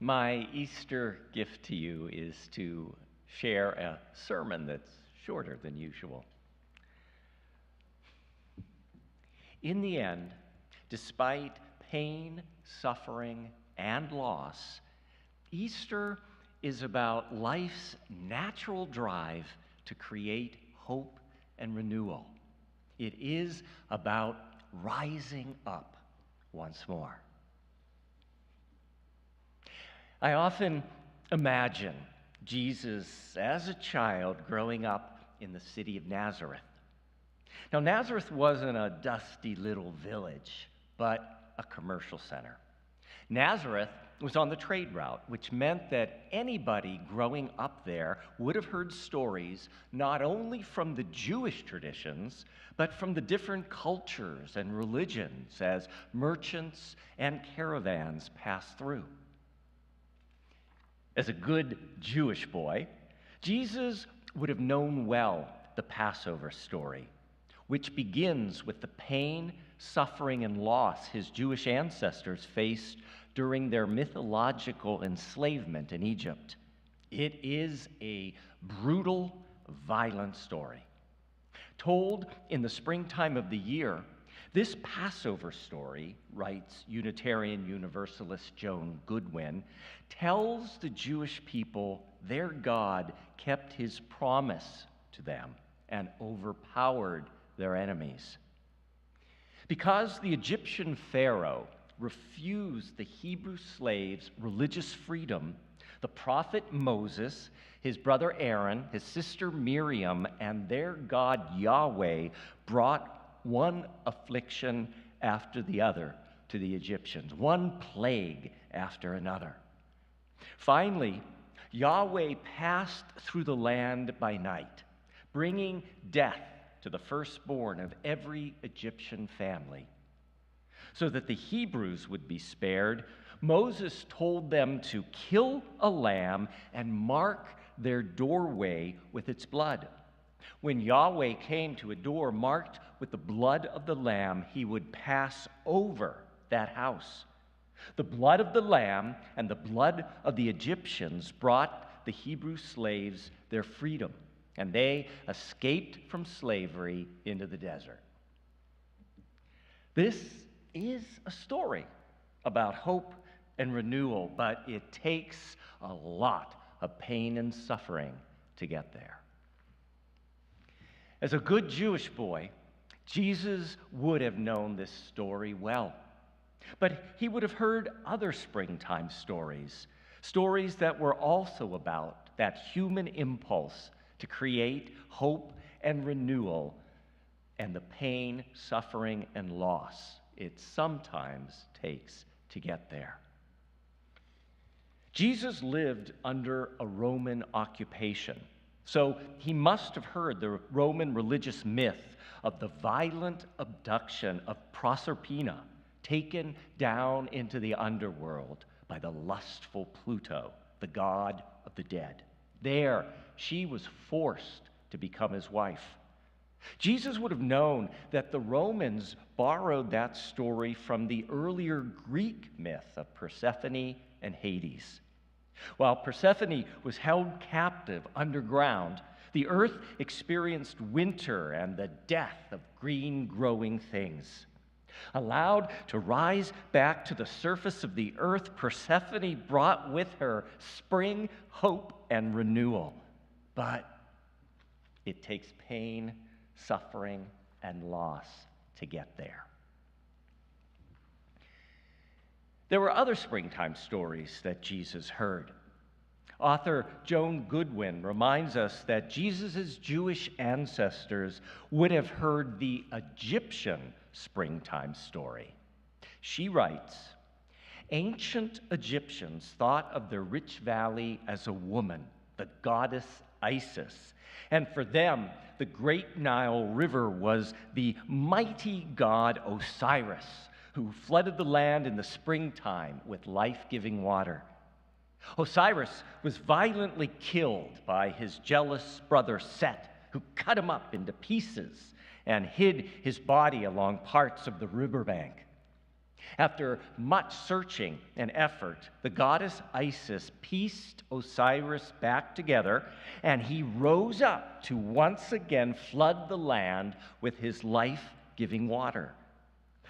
My Easter gift to you is to share a sermon that's shorter than usual. In the end, despite pain, suffering, and loss, Easter is about life's natural drive to create hope and renewal. It is about rising up once more. I often imagine Jesus as a child growing up in the city of Nazareth. Now, Nazareth wasn't a dusty little village, but a commercial center. Nazareth was on the trade route, which meant that anybody growing up there would have heard stories not only from the Jewish traditions, but from the different cultures and religions as merchants and caravans passed through. As a good Jewish boy, Jesus would have known well the Passover story, which begins with the pain, suffering, and loss his Jewish ancestors faced during their mythological enslavement in Egypt. It is a brutal, violent story. Told in the springtime of the year, this Passover story, writes Unitarian Universalist Joan Goodwin, tells the Jewish people their God kept his promise to them and overpowered their enemies. Because the Egyptian Pharaoh refused the Hebrew slaves' religious freedom, the prophet Moses, his brother Aaron, his sister Miriam, and their God Yahweh brought one affliction after the other to the Egyptians, one plague after another. Finally, Yahweh passed through the land by night, bringing death to the firstborn of every Egyptian family. So that the Hebrews would be spared, Moses told them to kill a lamb and mark their doorway with its blood. When Yahweh came to a door marked with the blood of the lamb, he would pass over that house. The blood of the lamb and the blood of the Egyptians brought the Hebrew slaves their freedom, and they escaped from slavery into the desert. This is a story about hope and renewal, but it takes a lot of pain and suffering to get there. As a good Jewish boy, Jesus would have known this story well. But he would have heard other springtime stories, stories that were also about that human impulse to create hope and renewal and the pain, suffering, and loss it sometimes takes to get there. Jesus lived under a Roman occupation, so he must have heard the Roman religious myth of the violent abduction of Proserpina, taken down into the underworld by the lustful Pluto, the god of the dead. There, she was forced to become his wife. Jesus would have known that the Romans borrowed that story from the earlier Greek myth of Persephone and Hades. While Persephone was held captive underground, the earth experienced winter and the death of green growing things. Allowed to rise back to the surface of the earth, Persephone brought with her spring, hope, and renewal. But it takes pain, suffering, and loss to get there. There were other springtime stories that Jesus heard. Author Joan Goodwin reminds us that Jesus' Jewish ancestors would have heard the Egyptian springtime story. She writes, "Ancient Egyptians thought of the rich valley as a woman, the goddess Isis, and for them, the great Nile River was the mighty god Osiris, who flooded the land in the springtime with life-giving water. Osiris was violently killed by his jealous brother Set, who cut him up into pieces and hid his body along parts of the riverbank. After much searching and effort, the goddess Isis pieced Osiris back together, and he rose up to once again flood the land with his life-giving water.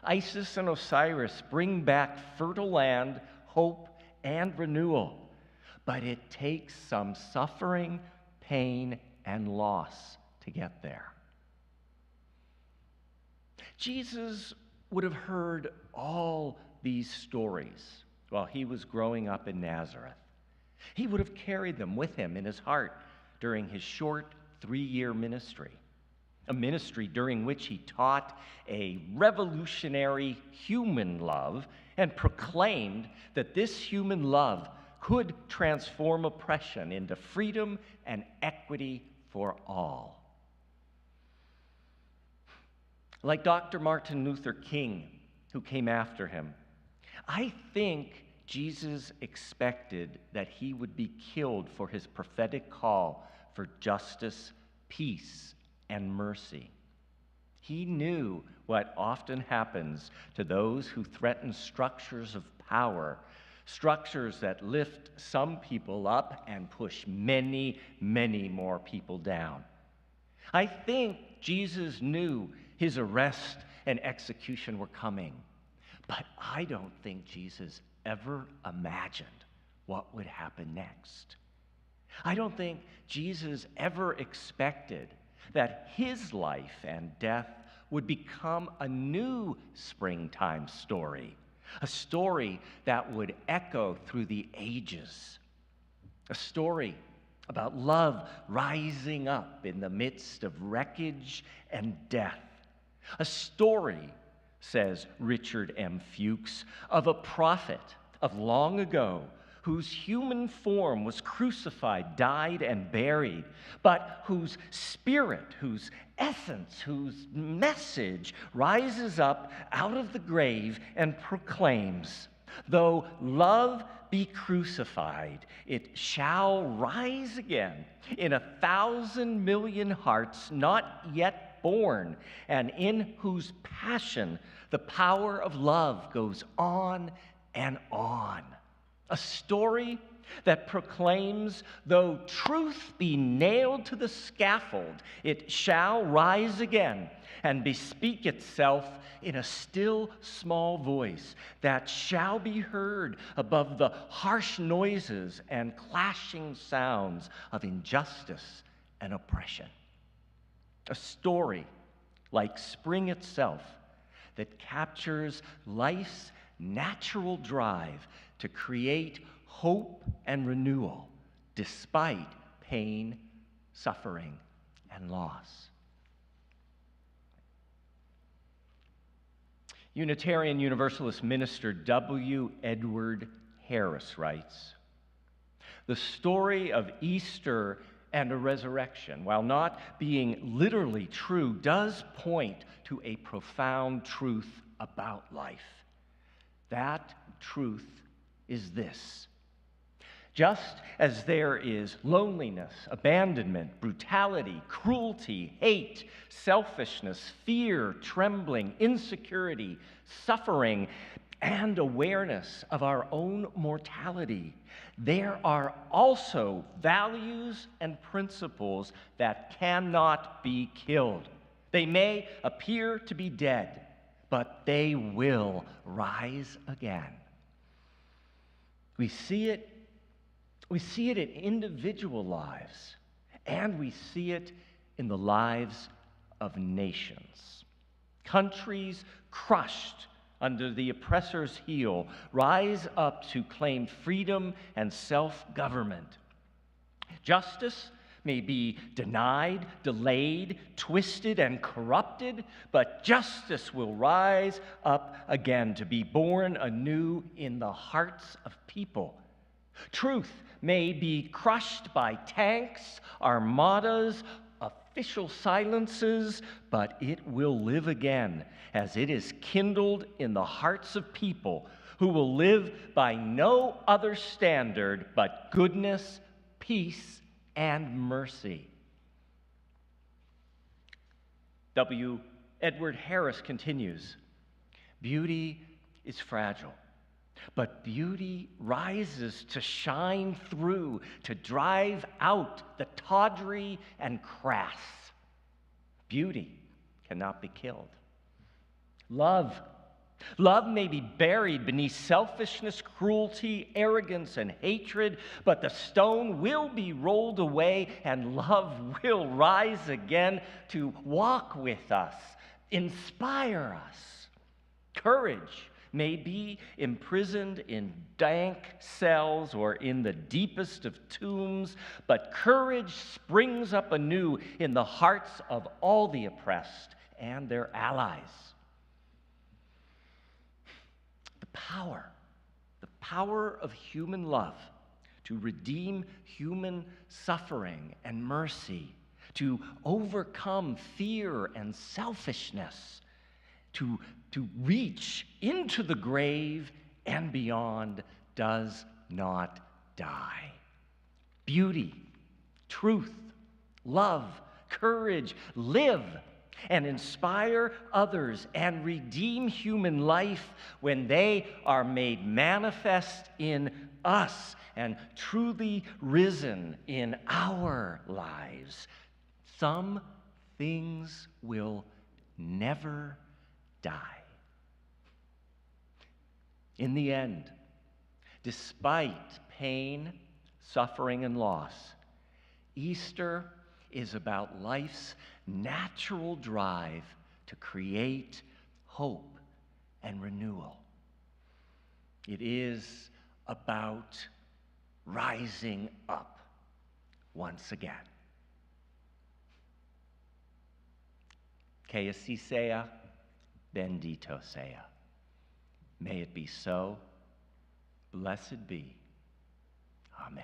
Isis and Osiris bring back fertile land, hope, and renewal. But it takes some suffering, pain, and loss to get there. Jesus would have heard all these stories while he was growing up in Nazareth. He would have carried them with him in his heart during his short 3-year ministry, a ministry during which he taught a revolutionary human love and proclaimed that this human love could transform oppression into freedom and equity for all. Like Dr. Martin Luther King, who came after him, I think Jesus expected that he would be killed for his prophetic call for justice, peace, and mercy. He knew what often happens to those who threaten structures of power, structures that lift some people up and push many, many more people down. I think Jesus knew his arrest and execution were coming, but I don't think Jesus ever imagined what would happen next. I don't think Jesus ever expected that his life and death would become a new springtime story, a story that would echo through the ages, a story about love rising up in the midst of wreckage and death, a story, says Richard M. Fuchs, of a prophet of long ago whose human form was crucified, died, and buried, but whose spirit, whose essence, whose message rises up out of the grave and proclaims, "Though love be crucified, it shall rise again in 1,000 million hearts not yet born, and in whose passion the power of love goes on and on." A story that proclaims, though truth be nailed to the scaffold, it shall rise again and bespeak itself in a still small voice that shall be heard above the harsh noises and clashing sounds of injustice and oppression. A story like spring itself that captures life's natural drive to create hope and renewal despite pain, suffering, and loss. Unitarian Universalist minister W. Edward Harris writes, "The story of Easter and a resurrection, while not being literally true, does point to a profound truth about life. That truth is this: just as there is loneliness, abandonment, brutality, cruelty, hate, selfishness, fear, trembling, insecurity, suffering, and awareness of our own mortality, there are also values and principles that cannot be killed. They may appear to be dead, but they will rise again." We see it in individual lives, and we see it in the lives of nations. Countries crushed under the oppressor's heel rise up to claim freedom and self-government. Justice may be denied, delayed, twisted, and corrupted, but justice will rise up again to be born anew in the hearts of people. Truth may be crushed by tanks, armadas, official silences, but it will live again as it is kindled in the hearts of people who will live by no other standard but goodness, peace, and mercy. W. Edward Harris continues, "Beauty is fragile, but beauty rises to shine through, to drive out the tawdry and crass. Beauty cannot be killed. Love may be buried beneath selfishness, cruelty, arrogance, and hatred, but the stone will be rolled away and love will rise again to walk with us, inspire us. Courage may be imprisoned in dank cells or in the deepest of tombs, but courage springs up anew in the hearts of all the oppressed and their allies. The power of human love to redeem human suffering and mercy, to overcome fear and selfishness, to reach into the grave and beyond does not die. Beauty, truth, love, courage, live and inspire others and redeem human life when they are made manifest in us and truly risen in our lives. Some things will never die. In the end, despite pain, suffering, and loss, Easter is about life's natural drive to create hope and renewal. It is about rising up once again. Que así sea, bendito sea. May it be so. Blessed be. Amen.